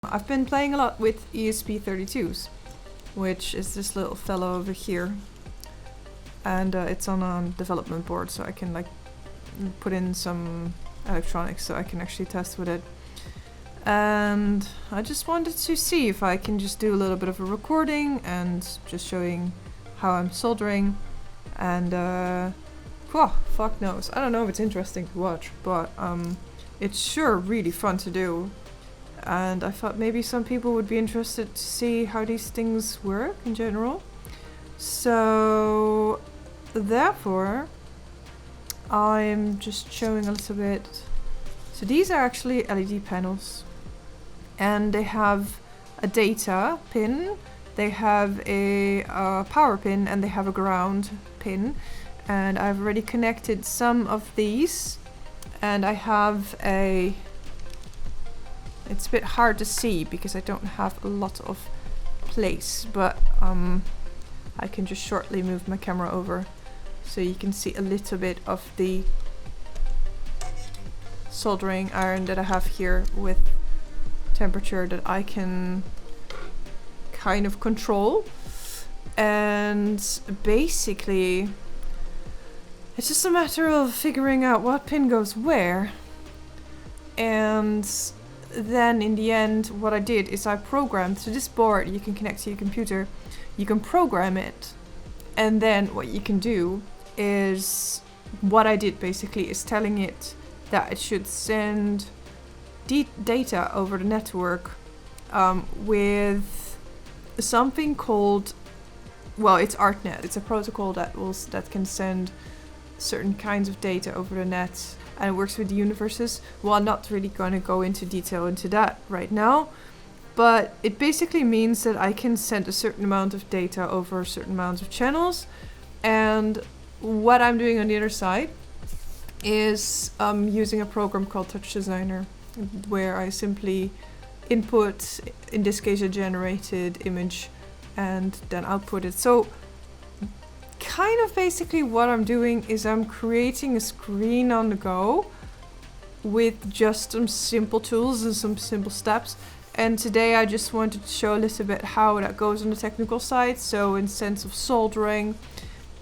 I've been playing a lot with ESP32s, which is this little fellow over here, and it's on a development board, so I can like put in some electronics so I can actually test with it. And I just wanted to see if I can just do a little bit of a recording and just showing how I'm soldering, and fuck knows, I don't know if it's interesting to watch, but it's sure really fun to do. And I thought maybe some people would be interested to see how these things work in general. So therefore I'm just showing a little bit. So these are actually LED panels, and they have a data pin, they have a power pin, and they have a ground pin. And I've already connected some of these, and I have a... It's a bit hard to see because I don't have a lot of place, but I can just shortly move my camera over so you can see a little bit of the soldering iron that I have here with temperature that I can kind of control. And basically it's just a matter of figuring out what pin goes where. And then in the end what I did is I programmed, so this board you can connect to your computer, you can program it, and then what you can do is, what I did basically is telling it that it should send data over the network with something called, well, it's ArtNet. It's a protocol that can send certain kinds of data over the net, and it works with the universes. Well, I'm not really going to go into detail into that right now, but it basically means that I can send a certain amount of data over a certain amount of channels. And what I'm doing on the other side is using a program called Touchdesigner, where I simply input, in this case, a generated image, and then output it. So kind of basically what I'm doing is I'm creating a screen on the go with just some simple tools and some simple steps. And today I just wanted to show a little bit how that goes on the technical side, so in sense of soldering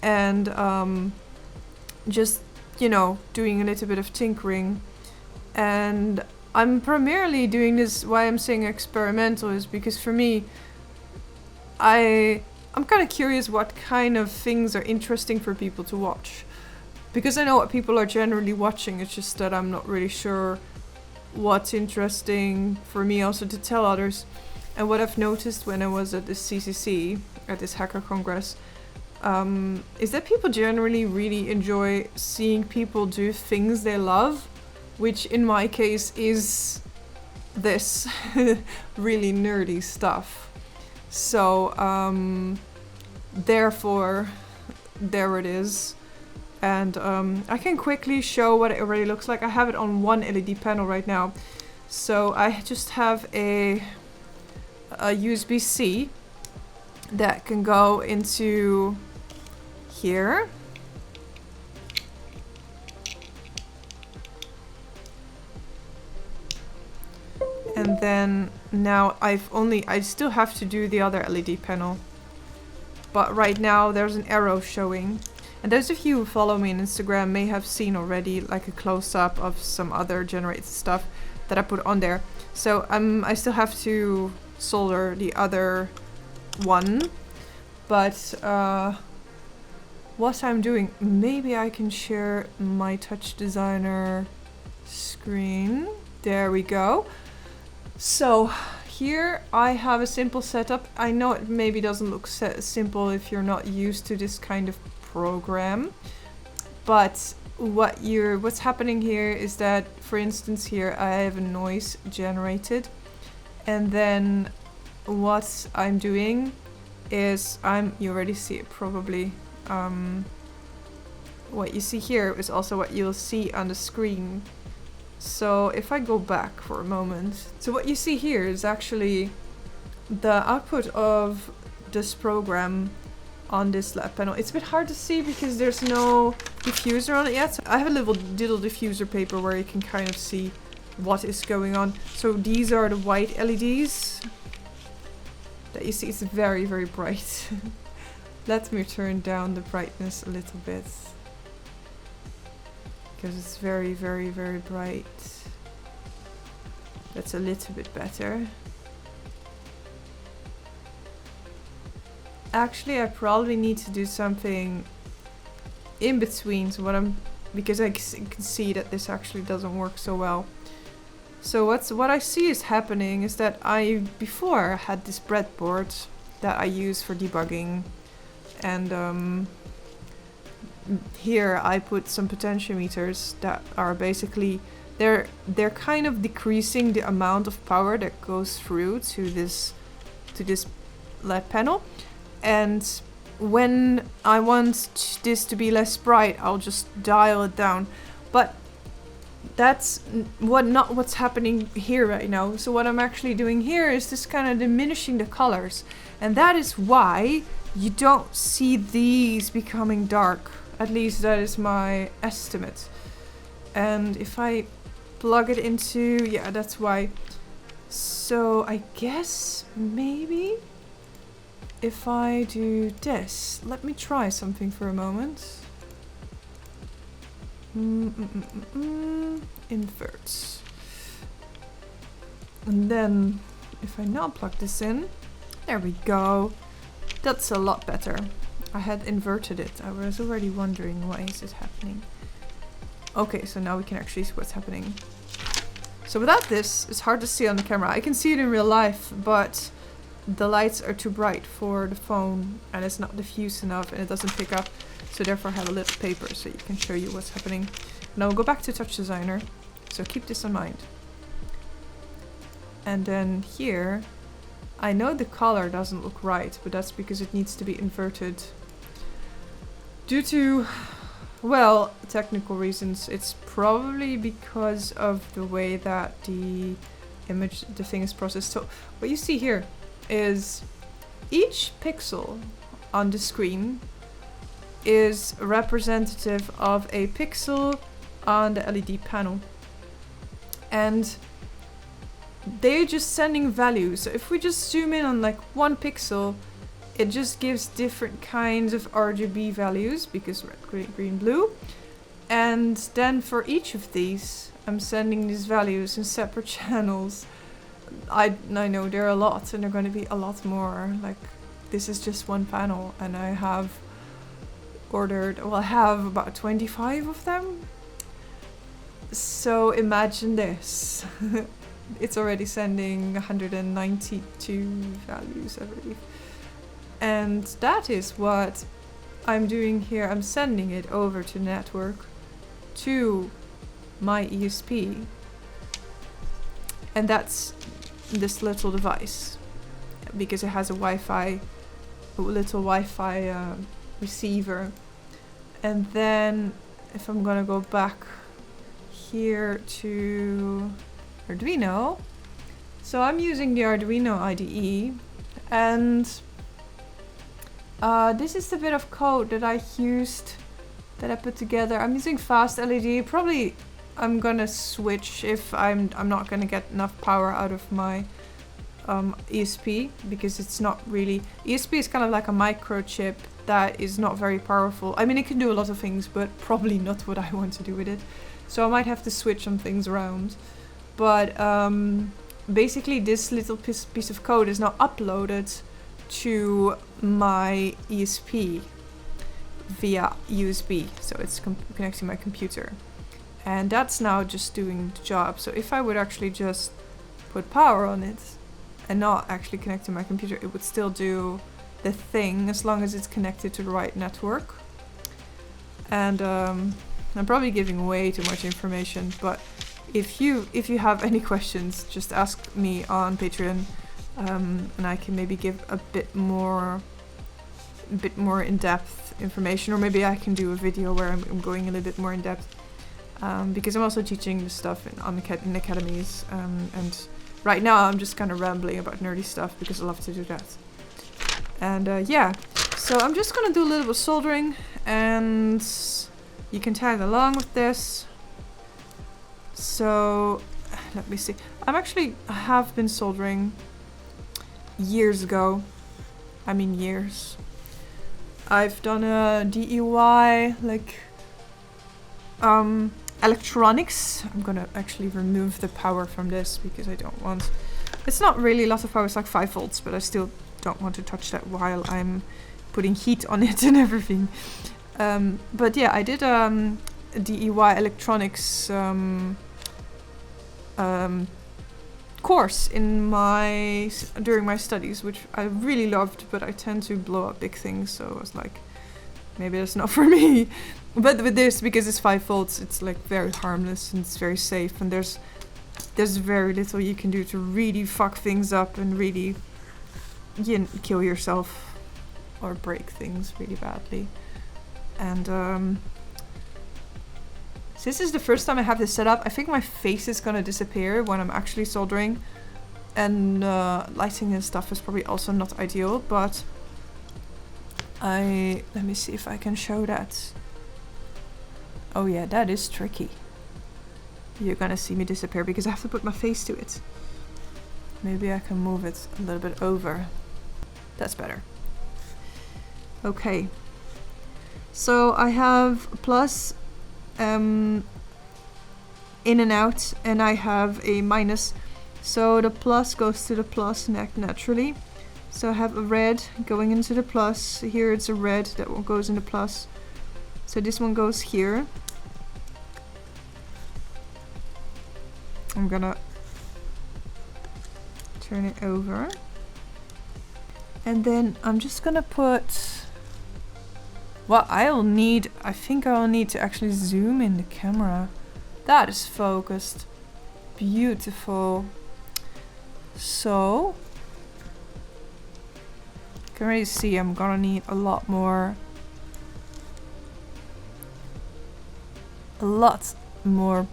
and just, you know, doing a little bit of tinkering. And I'm primarily doing this, why I'm saying experimental is because for me, I'm kind of curious what kind of things are interesting for people to watch. Because I know what people are generally watching, it's just that I'm not really sure what's interesting for me also to tell others. And what I've noticed when I was at this CCC, at this Hacker Congress, is that people generally really enjoy seeing people do things they love, which in my case is this really nerdy stuff. So therefore there it is. And I can quickly show what it already looks like. I have it on one LED panel right now. So I just have a USB-C that can go into here. And then now I still have to do the other LED panel. But right now there's an arrow showing. And those of you who follow me on Instagram may have seen already like a close-up of some other generated stuff that I put on there. So I still have to solder the other one. But what I'm doing, maybe I can share my Touchdesigner screen. There we go. So here I have a simple setup. I know it maybe doesn't look simple if you're not used to this kind of program, but what's happening here is that, for instance, here I have a noise generated, and then what I'm doing is you already see it probably. What you see here is also what you'll see on the screen. So if I go back for a moment, so what you see here is actually the output of this program on this lab panel. It's a bit hard to see because there's no diffuser on it yet. So I have a little diffuser paper where you can kind of see what is going on. So these are the white LEDs that you see. It's very, very bright. Let me turn down the brightness a little bit, because it's very, very, very bright. That's a little bit better. Actually, I probably need to do something in between. So because I can see that this actually doesn't work so well. So what I see is happening is that I before had this breadboard that I use for debugging, and here I put some potentiometers that are basically they're kind of decreasing the amount of power that goes through to this LED panel. And when I want this to be less bright, I'll just dial it down. But that's not what's happening here right now. So what I'm actually doing here is just kind of diminishing the colors. And that is why you don't see these becoming dark. At least that is my estimate. And if I plug it into, yeah, that's why. So I guess maybe if I do this, let me try something for a moment. Inverts. And then if I now plug this in, there we go. That's a lot better. I had inverted it. I was already wondering why is it happening. Okay, so now we can actually see what's happening. So without this, it's hard to see on the camera. I can see it in real life, but the lights are too bright for the phone and it's not diffuse enough and it doesn't pick up. So therefore I have a little paper so you can show you what's happening. Now we'll go back to Touchdesigner. So keep this in mind. And then here, I know the color doesn't look right, but that's because it needs to be inverted. Due to, well, technical reasons. It's probably because of the way that the thing is processed. So what you see here is each pixel on the screen is representative of a pixel on the LED panel. And they're just sending values. So if we just zoom in on like one pixel, it just gives different kinds of RGB values because red, green, blue. And then for each of these, I'm sending these values in separate channels. I know there are a lot and there are going to be a lot more. Like this is just one panel and I have ordered, well, I have about 25 of them. So imagine this. It's already sending 192 values, I believe. And that is what I'm doing here. I'm sending it over to network to my ESP. And that's this little device because it has a little Wi-Fi receiver. And then if I'm gonna go back here to Arduino, so I'm using the Arduino IDE, and this is the bit of code that I used, that I put together. I'm using fast LED. Probably I'm gonna switch if I'm not gonna get enough power out of my ESP, because it's not really, ESP is kind of like a microchip that is not very powerful. I mean, it can do a lot of things, but probably not what I want to do with it. So I might have to switch some things around. But basically this little piece of code is now uploaded to my ESP via USB. So it's connecting my computer. And that's now just doing the job. So if I would actually just put power on it and not actually connect to my computer, it would still do the thing as long as it's connected to the right network. And I'm probably giving way too much information, but if you have any questions, just ask me on Patreon, and I can maybe give a bit more in-depth information, or maybe I can do a video where I'm going a little bit more in depth, because I'm also teaching this stuff in academies, and right now I'm just kind of rambling about nerdy stuff because I love to do that. And yeah, so I'm just gonna do a little bit of soldering, and you can tag along with this. So let me see. I have been soldering years ago. I mean years. I've done a DIY, like, electronics. I'm gonna actually remove the power from this because I don't want... It's not really a lot of power, it's like 5 volts, but I still don't want to touch that while I'm putting heat on it and everything. But yeah, I did a DIY electronics course in during my studies, which I really loved, but I tend to blow up big things, so I was like, maybe that's not for me. But with this, because it's 5 volts, it's like very harmless and it's very safe, and there's very little you can do to really fuck things up and really kill yourself or break things really badly. And this is the first time I have this set up. I think my face is gonna disappear when I'm actually soldering, and lighting and stuff is probably also not ideal, but let me see if I can show that. Oh yeah, that is tricky. You're gonna see me disappear because I have to put my face to it. Maybe I can move it a little bit over. That's better. Okay. So I have plus in and out, and I have a minus. So the plus goes to the plus naturally. So I have a red going into the plus. Here it's a red that one goes in the plus. So this one goes here. I'm gonna turn it over. And then I'm just gonna put... Well, I think I'll need to actually zoom in the camera. That is focused. Beautiful. So, you can already see I'm gonna need a lot more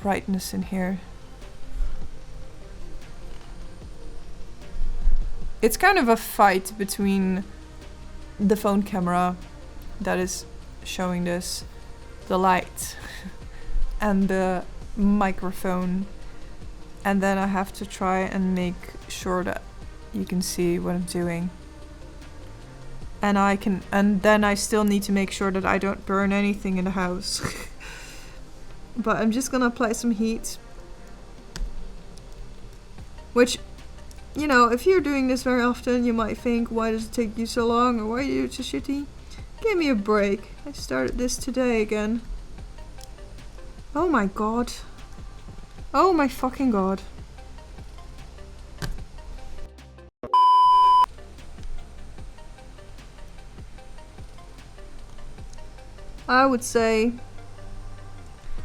brightness in here. It's kind of a fight between the phone camera that is showing this, the light, and the microphone. And then I have to try and make sure that you can see what I'm doing. And then I still need to make sure that I don't burn anything in the house. But I'm just gonna apply some heat. Which, you know, if you're doing this very often, you might think, why does it take you so long? Or why are you so shitty? Give me a break. I started this today again. Oh my god. Oh my fucking god. I would say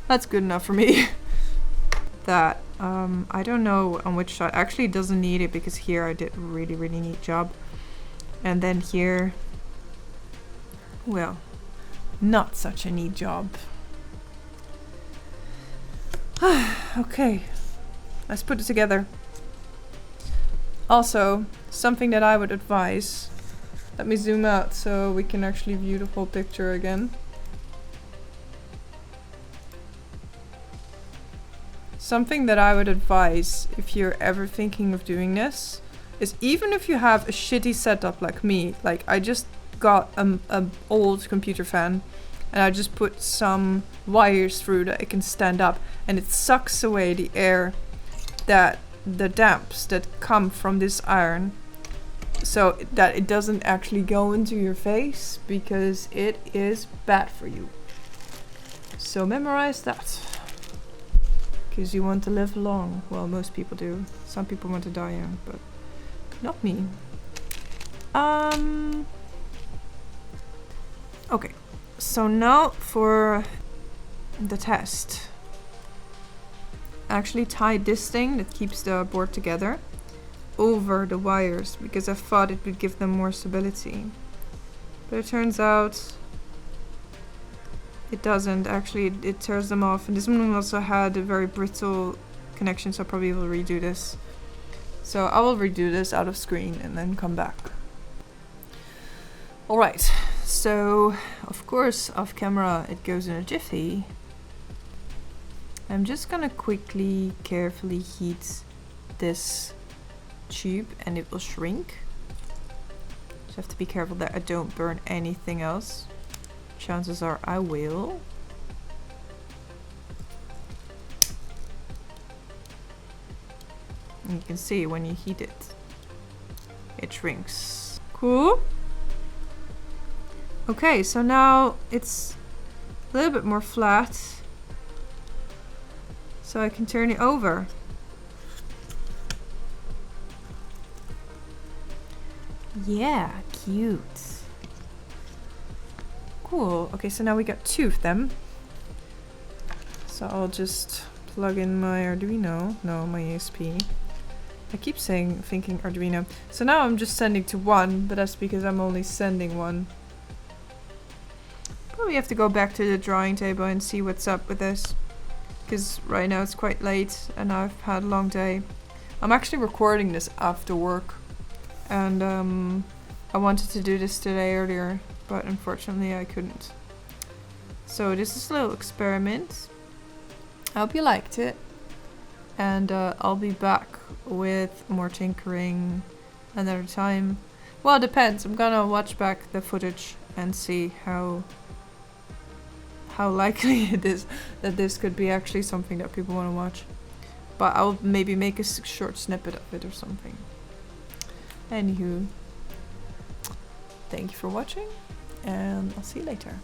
that's good enough for me. That, I don't know on which side. Actually, it doesn't need it because here I did a really, really neat job. And then here, well, not such a neat job. Okay, let's put it together. Also, something that I would advise, let me zoom out so we can actually view the whole picture again. Something that I would advise if you're ever thinking of doing this is, even if you have a shitty setup like me, like I just got an old computer fan and I just put some wires through that it can stand up, and it sucks away the air, that the damps that come from this iron, so that it doesn't actually go into your face, because it is bad for you. So memorize that, because you want to live long. Well, most people do. Some people want to die young, but not me. Okay, so now for the test. I actually tied this thing that keeps the board together over the wires because I thought it would give them more stability. But it turns out it doesn't. Actually, it tears them off. And this one also had a very brittle connection, so I probably will redo this. So I will redo this out of screen and then come back. Alright, so of course off camera it goes in a jiffy. I'm just gonna quickly, carefully heat this tube and it will shrink. Just have to be careful that I don't burn anything else. Chances are I will. And you can see when you heat it, it shrinks. Cool. Okay, so now it's a little bit more flat. So I can turn it over. Yeah, cute. Cool. Okay, so now we got 2 of them. So I'll just plug in my Arduino. No, my ESP. I keep thinking Arduino. So now I'm just sending to 1, but that's because I'm only sending 1. Probably have to go back to the drawing table and see what's up with this. Because right now it's quite late and I've had a long day. I'm actually recording this after work. And I wanted to do this today earlier, but unfortunately I couldn't. So this is a little experiment. I hope you liked it. And I'll be back with more tinkering another time. Well, it depends. I'm gonna watch back the footage and see how likely it is that this could be actually something that people want to watch. But I'll maybe make a short snippet of it or something. Anywho, thank you for watching and I'll see you later.